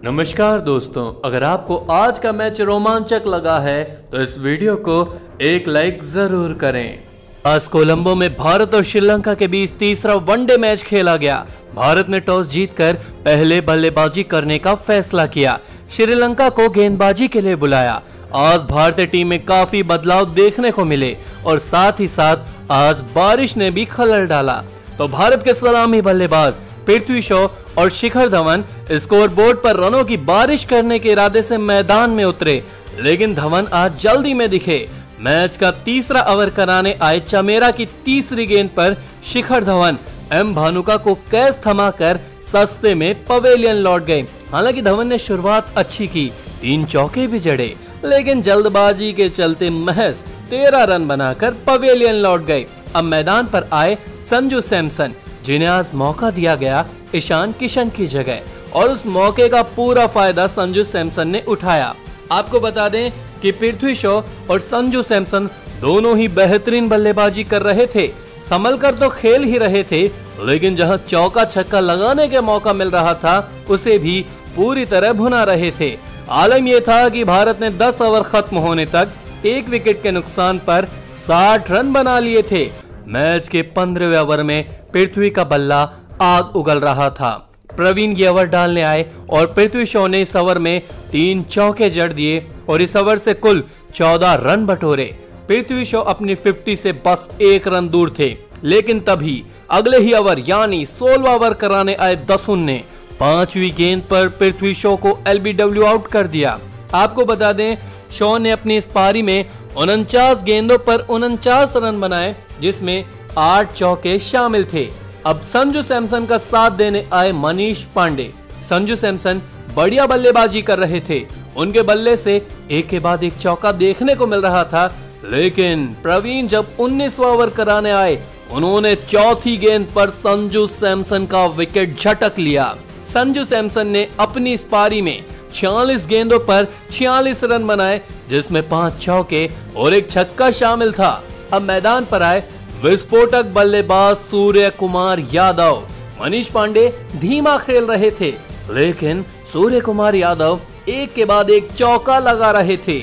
नमस्कार दोस्तों, अगर आपको आज का मैच रोमांचक लगा है तो इस वीडियो को एक लाइक जरूर करें। आज कोलंबो में भारत और श्रीलंका के बीच तीसरा वनडे मैच खेला गया। भारत ने टॉस जीतकर पहले बल्लेबाजी करने का फैसला किया, श्रीलंका को गेंदबाजी के लिए बुलाया। आज भारतीय टीम में काफी बदलाव देखने को मिले और साथ ही साथ आज बारिश ने भी खलल डाला। तो भारत के सलामी बल्लेबाज पृथ्वी शॉ और शिखर धवन स्कोरबोर्ड पर रनों की बारिश करने के इरादे से मैदान में उतरे, लेकिन धवन आज जल्दी में दिखे। मैच का तीसरा ओवर कराने आए चमेरा की तीसरी गेंद पर शिखर धवन एम भानुका को कैच थमाकर सस्ते में पवेलियन लौट गए। हालांकि धवन ने शुरुआत अच्छी की, 3 चौके भी जड़े, लेकिन जल्दबाजी के चलते महज 13 रन बनाकर पवेलियन लौट गए। अब मैदान पर आए संजू सैमसन, जिन्हें आज मौका दिया गया ईशान किशन की जगह, और उस मौके का पूरा फायदा संजू सैमसन ने उठाया। आपको बता दें कि पृथ्वी शॉ और संजू सैमसन दोनों ही बेहतरीन बल्लेबाजी कर रहे थे, संभल कर तो खेल ही रहे थे, लेकिन जहां चौका छक्का लगाने का मौका मिल रहा था उसे भी पूरी तरह भुना रहे थे। आलम यह था कि भारत ने 10 ओवर खत्म होने तक 1 विकेट के नुकसान पर 60 रन बना लिए थे। मैच के 15वें ओवर में पृथ्वी का बल्ला आग उगल रहा था। प्रवीण ये ओवर डालने आए और पृथ्वी शॉ ने इस ओवर में 3 चौके जड़ दिए और इस ओवर से कुल 14 रन बटोरे। पृथ्वी शॉ अपनी 50 से बस 1 रन दूर थे, लेकिन तभी अगले ही ओवर यानी 16वां ओवर कराने आए दसुन ने 5वीं गेंद पर पृथ्वी शॉ को एलबीडब्ल्यू आउट कर दिया। आपको बता दें, शॉ ने अपनी इस पारी में 49 गेंदों पर 49 रन बनाए, जिसमें 8 चौके शामिल थे। अब संजू सैमसन का साथ देने आए मनीष पांडे। संजू सैमसन बढ़िया बल्लेबाजी कर रहे थे, उनके बल्ले से एक के बाद एक चौका देखने को मिल रहा था, लेकिन प्रवीण जब 19वां ओवर कराने आए, उन्होंने चौथी गेंद पर संजू सैमसन का विकेट झटक लिया। संजू सैमसन ने अपनी इस पारी में 46 गेंदों पर 46 रन बनाए, जिसमें 5 चौके और 1 छक्का शामिल था। अब मैदान पर आए विस्फोटक बल्लेबाज सूर्य कुमार यादव। मनीष पांडे धीमा खेल रहे थे, लेकिन सूर्य कुमार यादव एक के बाद एक चौका लगा रहे थे।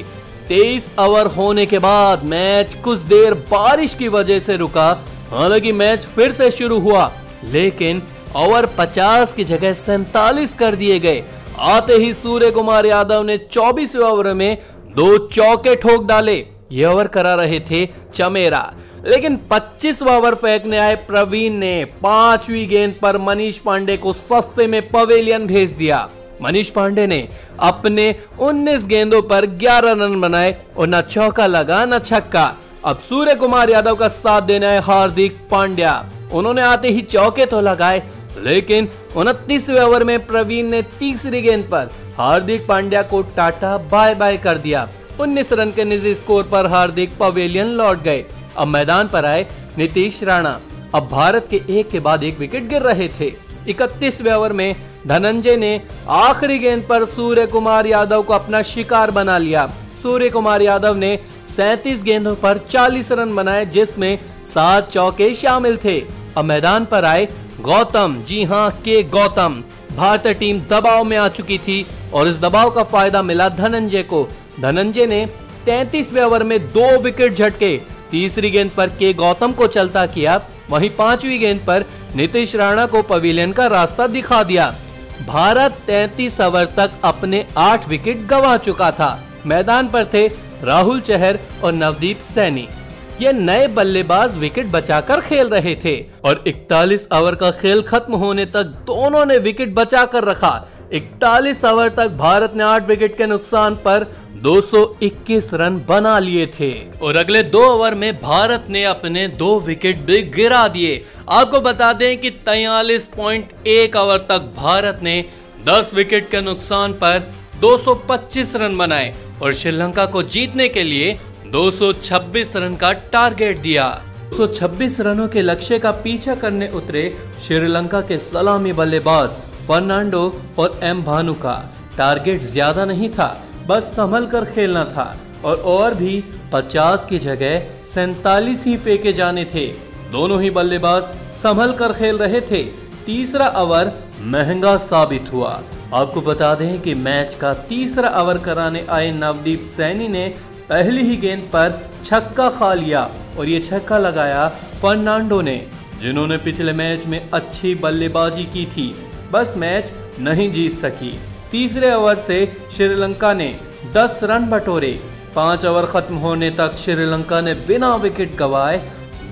23 ओवर होने के बाद मैच कुछ देर बारिश की वजह से रुका। हालांकि मैच फिर से शुरू हुआ, लेकिन ओवर 50 की जगह 47 कर दिए गए। आते ही सूर्य कुमार यादव ने 24वें ओवर में 2 चौके ठोक डाले। ये ओवर करा रहे थे चमेरा, लेकिन 25वां ओवर फेंकने आए प्रवीण ने 5वीं गेंद पर मनीष पांडे को सस्ते में पवेलियन भेज दिया। मनीष पांडे ने अपने 19 गेंदों पर 11 रन बनाए और न चौका लगा न छक्का। अब सूर्य कुमार यादव का साथ देने आए हार्दिक पांड्या। उन्होंने आते ही चौके तो लगाए, लेकिन 29वें ओवर में प्रवीण ने तीसरी गेंद पर हार्दिक पांड्या को टाटा बाय बाय कर दिया। 19 रन के निजी स्कोर पर हार्दिक पवेलियन लौट गए। अब मैदान पर आए नीतीश राणा। अब भारत के एक के बाद एक विकेट गिर रहे थे। 31वें ओवर में धनंजय ने आखिरी गेंद पर सूर्य कुमार यादव को अपना शिकार बना लिया। सूर्य कुमार यादव ने 37 गेंदों पर 40 रन बनाए, जिसमें 7 चौके शामिल थे। अब मैदान पर आए गौतम, जी हां के गौतम। भारतीय टीम दबाव में आ चुकी थी और इस दबाव का फायदा मिला धनंजय को। धनंजय ने 33वें ओवर में 2 विकेट झटके। तीसरी गेंद पर के गौतम को चलता किया, वहीं 5वीं गेंद पर नीतीश राणा को पवेलियन का रास्ता दिखा दिया। भारत 33 ओवर तक अपने 8 विकेट गंवा चुका था। मैदान पर थे राहुल चहर और नवदीप सैनी। ये नए बल्लेबाज विकेट बचाकर खेल रहे थे और 41 ओवर का खेल खत्म होने तक दोनों ने विकेट बचाकर रखा। 41 ओवर तक भारत ने 8 विकेट के नुकसान पर 221 रन बना लिए थे और अगले 2 ओवर में भारत ने अपने 2 विकेट भी गिरा दिए। आपको बता दें कि 43.1 ओवर तक भारत ने 10 विकेट के नुकसान पर 225 रन बनाए और श्रीलंका को जीतने के लिए 226 रन का टारगेट दिया। 226 रनों के लक्ष्य का पीछा करने उतरे श्रीलंका के सलामी बल्लेबाज फर्नांडो और एम भानुका। टारगेट ज्यादा नहीं था, बस संभल कर खेलना था और ओवर भी 50 की जगह 47 ही फेंके जाने थे। दोनों ही बल्लेबाज संभल कर खेल रहे थे। तीसरा ओवर महंगा साबित हुआ। आपको बता दें कि मैच का तीसरा ओवर कराने आए नवदीप सैनी ने पहली ही गेंद पर छक्का खा लिया और ये छक्का लगाया फर्नांडो ने, जिन्होंने पिछले मैच में अच्छी बल्लेबाजी की थी, बस मैच नहीं जीत सकी। तीसरे ओवर से श्रीलंका ने 10 रन बटोरे। 5 ओवर खत्म होने तक श्रीलंका ने बिना विकेट गंवाए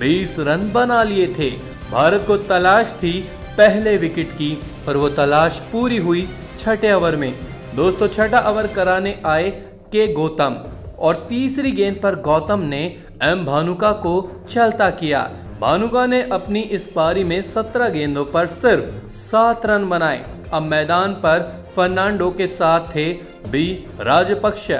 20 रन बना लिए थे। भारत को तलाश थी पहले विकेट की, पर वो तलाश पूरी हुई छठे ओवर में। दोस्तों, छठा ओवर कराने आए के गौतम और तीसरी गेंद पर गौतम ने एम भानुका को चलता किया। भानुका ने अपनी इस पारी में 17 गेंदों पर सिर्फ 7 रन बनाए। अब मैदान पर फर्नांडो के साथ थे बी राजपक्ष।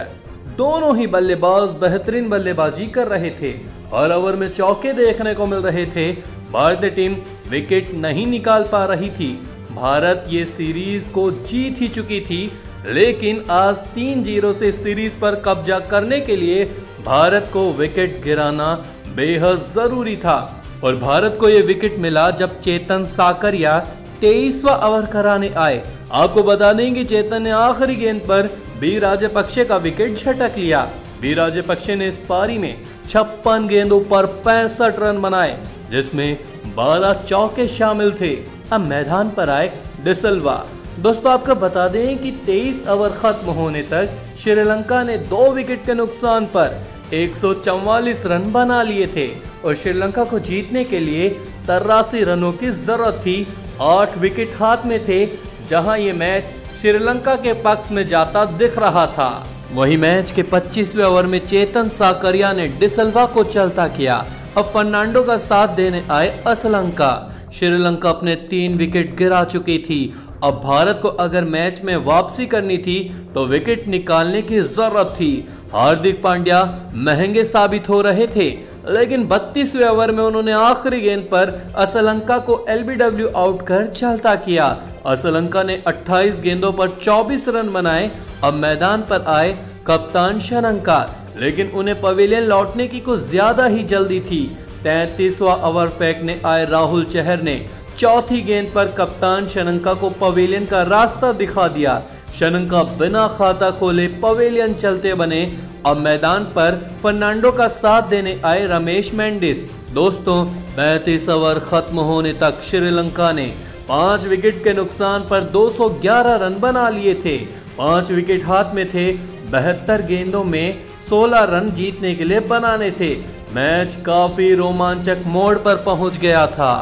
दोनों ही बल्लेबाज बेहतरीन बल्लेबाजी कर रहे थे। हर ओवर में चौके देखने को मिल रहे थे। भारतीय टीम विकेट नहीं निकाल पा रही थी। भारत ये सीरीज को जीत ही चुकी थी, लेकिन आज 3-0 से सीरीज पर कब्जा करने के लिए भारत को विकेट गिराना बेहद जरूरी था। और भारत को ये विकेट मिला जब चेतन साकरिया 23वां ओवर कराने आए। आपको बता दें कि चेतन ने आखिरी गेंद पर बी राजपक्षे का विकेट झटक लिया। बी राजपक्षे ने इस पारी में 56 गेंदों पर 65 रन बनाए, जिसमें 12 चौके शामिल थे। अब मैदान पर आए डिसिल्वा। दोस्तों, आपको बता दें कि 23 ओवर खत्म होने तक श्रीलंका ने 2 विकेट के नुकसान पर 144 रन बना लिए थे और श्रीलंका को जीतने के लिए 83 रनों की जरूरत थी। 8 विकेट हाथ में थे, जहां ये मैच श्रीलंका के पक्ष में जाता दिख रहा था। वही मैच के 25वें ओवर में चेतन साकरिया ने डिसिल्वा को चलता किया। अब फर्नांडो का साथ देने आए असलंका। श्रीलंका अपने 3 विकेट गिरा चुकी थी। अब भारत को अगर मैच में वापसी करनी थी तो विकेट निकालने की जरूरत थी। हार्दिक पांड्या महंगे साबित हो रहे थे, लेकिन 32वें ओवर में उन्होंने आखिरी गेंद पर असलंका को एलबीडब्ल्यू आउट कर चलता किया। असलंका ने 28 गेंदों पर 24 रन बनाए। अब मैदान पर आए कप्तान शनंका, लेकिन उन्हें पवेलियन लौटने की कुछ ज्यादा ही जल्दी थी। 33वां ओवर फेंकने आए राहुल चहर ने चौथी गेंद पर कप्तान शनंका को पवेलियन का रास्ता दिखा दिया। शनंका बिना खाता खोले पवेलियन चलते बने। अब मैदान पर फर्नांडो का साथ देने आए रमेश मेंडिस। दोस्तों, 35 ओवर खत्म होने तक श्रीलंका ने 5 विकेट के नुकसान पर 211 रन बना लिए थे। 5 विकेट हाथ में थे। 72 गेंदों में 16 रन जीतने के लिए बनाने थे। मैच काफी रोमांचक मोड़ पर पहुंच गया था।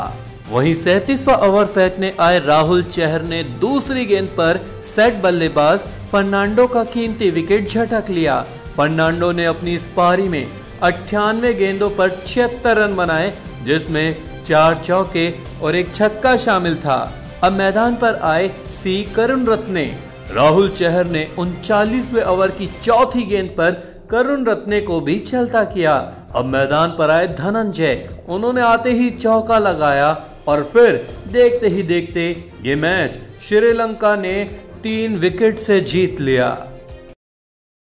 वहीं 37वां ओवर फेंकने आए राहुल चहर ने दूसरी गेंद पर सेट बल्लेबाज फर्नांडो का कीमती विकेट झटक लिया। फर्नांडो ने अपनी इस पारी में 98 गेंदों पर 76 रन बनाए, जिसमें 4 चौके और 1 छक्का शामिल था। अब मैदान पर आए सी करुण रत्ने। राहुल चहर ने 39वें ओवर की चौथी गेंद पर करुण रत्ने को भी चलता किया। अब मैदान पर आए धनंजय। उन्होंने आते ही चौका लगाया और फिर देखते ही देखते ये मैच श्रीलंका ने 3 विकेट से जीत लिया।